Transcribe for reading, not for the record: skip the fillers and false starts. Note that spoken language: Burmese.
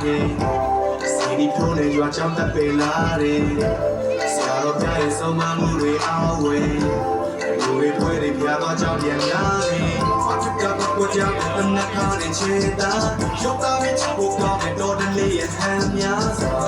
စီဒီထိုးနေရွာချောင်းတက်ပေလာတယ်ဆရာတော်ပြရဲ့ဆုံးမမှုတွေအောင်ဝယ်လူတွေဖွဲ့တွေပြသွားကြောင်းပြန်လာတယ်ဖတ်ကပ်ကိုကြောင်းအနက်ကားနဲ့ချေတာရောက်တာပဲချဖို့ကောင်းတဲ့တော်တလေးရဲ့ဟန်များစွာ